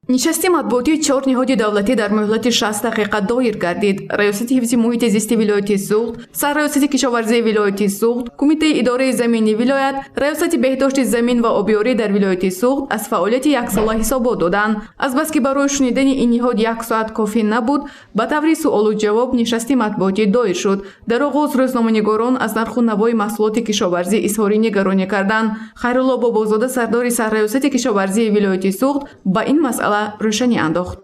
нишасти матбуотии 4 ниҳоди давлатӣ дар муҳлати 60 дақиқа доир гардид. Раёсати ҳифзи муҳити зисти вилояти Суғд, Сарраёсати кишоварзии вилояти Суғд, Кумитаи идораи замини вилоят, Раёсати беҳдошти замин ва обёрӣ дар вилояти Суғд аз фаъолияти яксола ҳисобот доданд. Азбаски барои шунидани ин ниҳод 1 соат кофӣ набуд, ба таври суолу-ҷавоб нишасти матбуотӣ доир шуд. Дар оғоз рӯзноманигорон аз нарху навои маҳсулоти кишоварзӣ изҳори нигаронӣ карданд. Хайрулло Бобозода, сардори Сарраёсати кишоварзии вилояти Суғд, ба ин масъала рӯшанӣ андохт.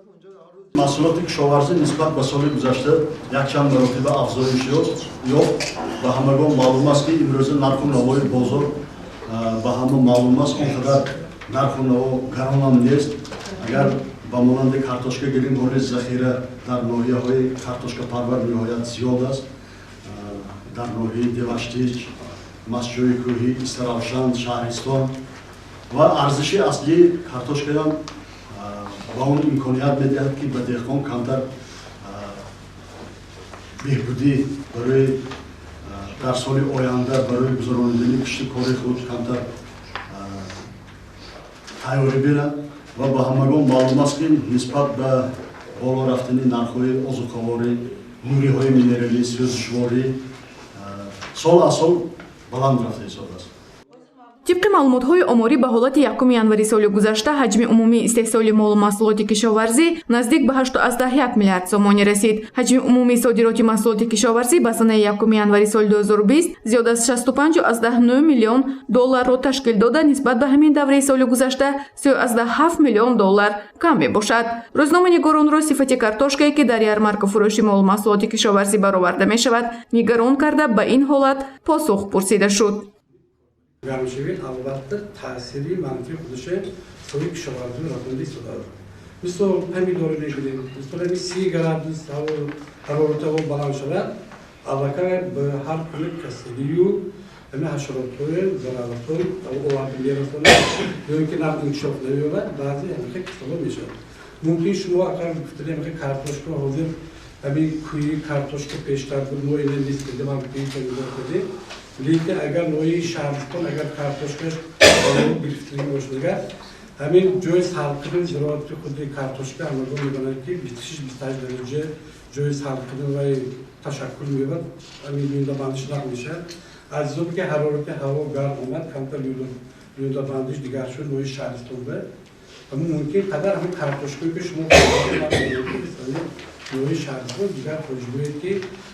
Маҳсулоти кишоварзӣ нисбат ба соли гузашта якчанд маротиба афзоиш ёфт. Ба ҳамагон маълум аст ки имрӯза нарху навои бозор ба ҳама маълум аст, он қадар нарху наво гаронам нест. Агар ба монанди картошка гирем, боли захира дар ноҳияҳои картошкапарвар ниҳоят зиёд аст. Дар ноҳияи Деваштич, Масҷои кӯҳӣ, Истаравшан, Шаҳристон ва арзиши аслии картошкаям ба он имконият медиҳад ки ба деҳқон камтар беҳбудӣ барои дар соли оянда барои гузарондани кишти кори худ камтар тайёрӣ бирад ва ба ҳамагон маълум аст ки нисбат ба боло рафтани нархҳои озуқаворӣ, нуриҳои минералӣ, сӯзишворӣ сол аз сол баланд рафта ҳисоб аст. طبق маълумотҳои оморӣ ба ҳолати 1 январи соли гузашта ҳаҷми умумии истеҳсоли молу маҳсулоти кишоварзӣ наздик ба 8,1 миллиард сомонӣ расид. Ҳаҷми умумии содироти маҳсулоти кишоварзӣ ба санаи 1 январи соли 2020 зиёда аз 65,9 миллион долларро ташкил дода, нисбат ба ҳамин давраи соли гузашта 3,7 миллион доллар кам мебошад. Рӯзноманигоронро сифати картошкае ки дар ярмарка фурӯши молу маҳсулоти кишоварзӣ бароварда мешавад, нигарон карда ба ин ҳолат посух пурсида шуд. Гармшавӣ албатта таъсири манфии худаше соҳи кишоварзӣ рафтанӣ истодааст. Мисол помидор мегирем, мисол 30 градус ҳарорати ҳаво баланд шавад, аллакай ба ҳар гуна касалию ҳашаротҳои зараратҳои оварда мерасонад, ё ин ки нав инкишоф намеёбад, баъзе касалҳо мешавад. Мумкин шумо акар гуфтани картошка ҳозир ҳамин кӯи картошка пештар буд, мо ина нест кардем, ҳам кӯи помидор кардем. Lekin agar noyi Shahriston agar kartoshka biriktirgan bo'lsa, hamın joy halkının ziraatı xuddi kartoshka amalga olinganki, bitish daraja joy halkının va tashakkul mevad, hamın yunda bandishlar میشه. Az که حرارت هوا گرم اومد، کمتر یوندا باندیش دیگر شد noyi Shahriston به. Ama mümkün kadar همین kartoshkayı که شما noyi Shahriston دیگر خوشبویی که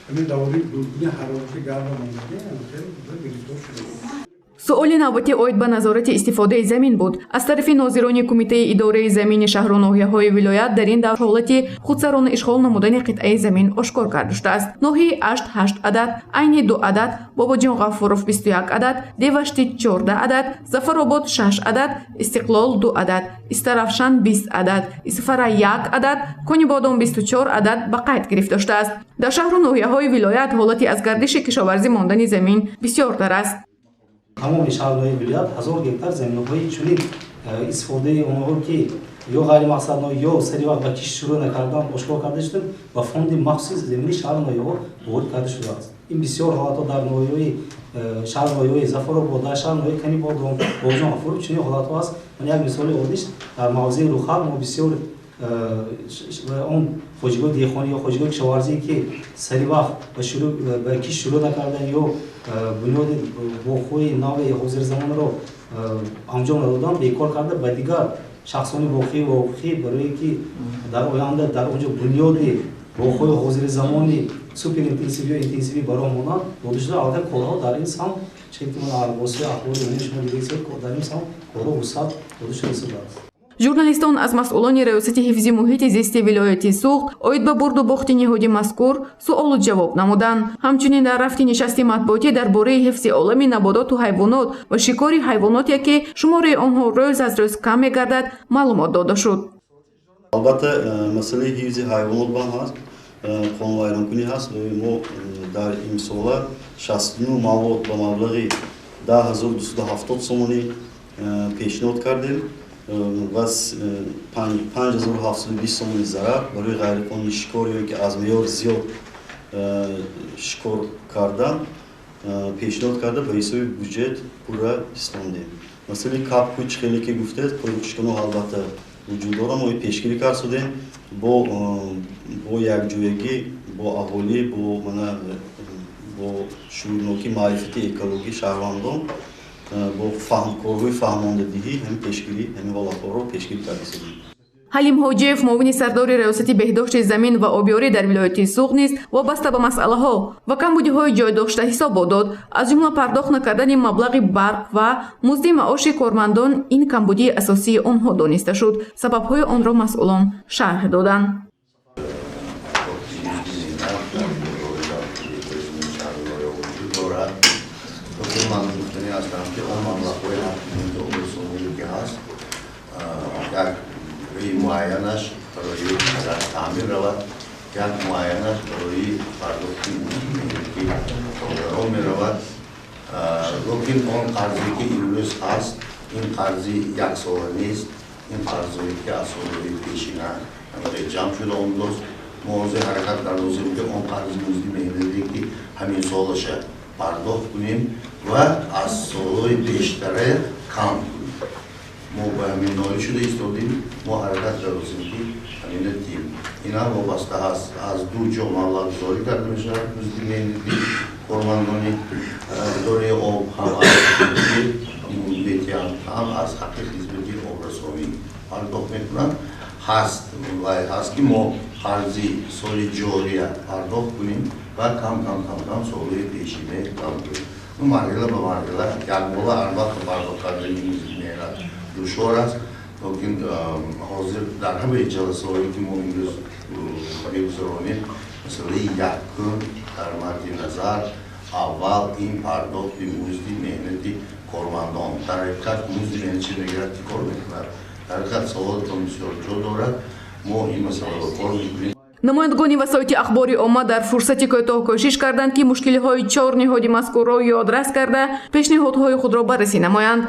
همین دوری دوربین حرارتی گرم اومده، خیلی بریتور شده. суоли навбатӣ оид ба назорати истифодаи замин буд. Аз тарафи нозирони Кумитаи идораи замини шаҳру ноҳияҳои вилоят дар ин давр ҳолати худсарона ишғол намудани қитъаи замин ошкор карда шудааст. Ноҳияи Ашт 8 адад, Айни 2 адад, Бобоҷон Ғафуров 21 адад, Деваштит 14 адад, Зафаробод 6 адад, Истиқлол 2 адад, Истаравшан 20 адад, Исфара 1 адад, Конибодон 24 адад ба қайд гирифта шудааст. Дар шаҳру ноҳияҳои вилоят ҳолати аз гардиши кишоварзӣ мондани замин бисёртар аст. Тамоми шаҳрҳои вилоят 1000 гектар заминҳои чунин истифодаи онҳо ки ё ғайримақсадно ё сари вақт ба кишт шурӯъ накардан ошкор карда шуд, ба фонди махсуси замини шаҳру ноҳияҳо ворид карда шудааст. Ин бисёр ҳолатҳо дар ноҳияҳои шаҳру ноҳияҳои Зафаробод, дар шаҳру ноҳияи Канибодон, Бобоҷон Ғафуров чунин ҳолатҳо аст. Ман як мисоли оддиш дар мавзеи Рухал мо бисёр он хоҷигоҳи деҳқонӣ ё хоҷигоҳи кишоварзие ки сари вақт ба кишт шурӯъ накардан ё бунёди воқеъҳои нави ҳозирзамонро анҷом надодан, бекор карда ба дигар шахсони воқеӣ барое ки дар оянда дар онҷо бунёди воқеъҳои ҳозирзамони суперинтенсиви ё интенсиви бароҳ монанд дода шуда. Албатта корҳо дар ин самт чунки ман воситаи ахбори умумии шумо дидед, дар ин самт корҳо вусъат дода шуда ҳисобаст. Журналистон аз масъулони раёсати ҳифзи муҳити зисти вилояти Суғд оид ба бурду бохти ниҳоди мазкур суолу ҷавоб намуданд. Ҳамчунин дар рафти нишасти матбуотӣ дар бораи ҳифзи олами набодоту ҳайвонот ва шикори ҳайвоноте ки шумораи онҳо рӯз аз рӯз кам мегардад маълумот дода шуд. Албатта масъалаи ҳифзи ҳайвонот бам ҳаст, қонунвайронкунӣ ҳаст. Мо дар имсола 69 мавод ба маблағи 10270 сомонӣ пешниҳод кардем ва 5720 сомони зарар барои ғайриқонунӣ шикор ё ки аз меъёр зиёд шикор кардан пешниҳод карда ба ҳисоби бюджет пурра истондем. Масъалаи кап пуч хеле ки гуфтед, қойбушкунҳо албатта вуҷуд дорад, мо пешгирӣ кард шудем бо якҷоягӣ, бо аҳолӣ, бо шӯрнокӣ маърифати экологӣ шаҳрвандон, бо корҳои фаҳмондадиҳӣ ҳамин пешгирӣ ҳамин ҳолатҳоро пешгирӣ карда шудем. ҳалим ҳоҷиев муовини сардори раёсати беҳдошти замин ва обёрӣ дар вилояти Суғд низ вобаста ба масъалаҳо ва камбудиҳои ҷойдошта ҳисобот дод. Аз ҷумла пардохт накардани маблағи барқ ва музди маоши кормандон ин камбудии асосии онҳо дониста шуд. Сабабҳои онро масъулон шарҳ доданд. من گفتنی هستم که اون مبلغ‌های عمومی که هست یک روی معینش برای تعمیر رود، یک معینش برای پرداخت ملکی رو می رود. لیکن اون قرضی که امروز هست این قرضی یک سال نیست، این قرضی که از سالهای پیشینه جمع شده اون دوست موضوع حرکت در لازم که اون قرضی مزدی می‌بینید که همین سالش پرداخت کنیم و از سالهای بیشتره کم کنیم. ما به همین نوعی شده ایستادیم، ما حرکت را لازم که همین تیم اینا وابسته هست از دو جا مبلغ گذاری کرده میشه. مزدی می‌بینید کارمندانی اداره آب هم از مدیریتی هم از حق خدمتی آبرسانی پرداخت میکنند. هست که ما قرضی سال جاری پرداخت کنیم و کم سالهای پیشینه کم کنیم. مرحله به مرحله یک بالا البته پرداخت کردن میاد دشوار است، لیکن حاضر در همه جلسه‌هایی که ما امروز می‌گذرانیم مثلا یک در مورد نظر اول این پرداخت مزد مهنتی کارمندان در حقیقت مزد مهنتی نگرد کار می‌کند. در حقیقت سوال بسیار جا دارد. ما این مسئله را کار می‌کنیم. намояндагони васоити ахбори омма дар фурсати кӯтоҳ кӯшиш карданд ки мушкилиҳои чор ниҳоди мазкурро ёдрас карда пешниҳодҳои худро баррасӣ намоянд.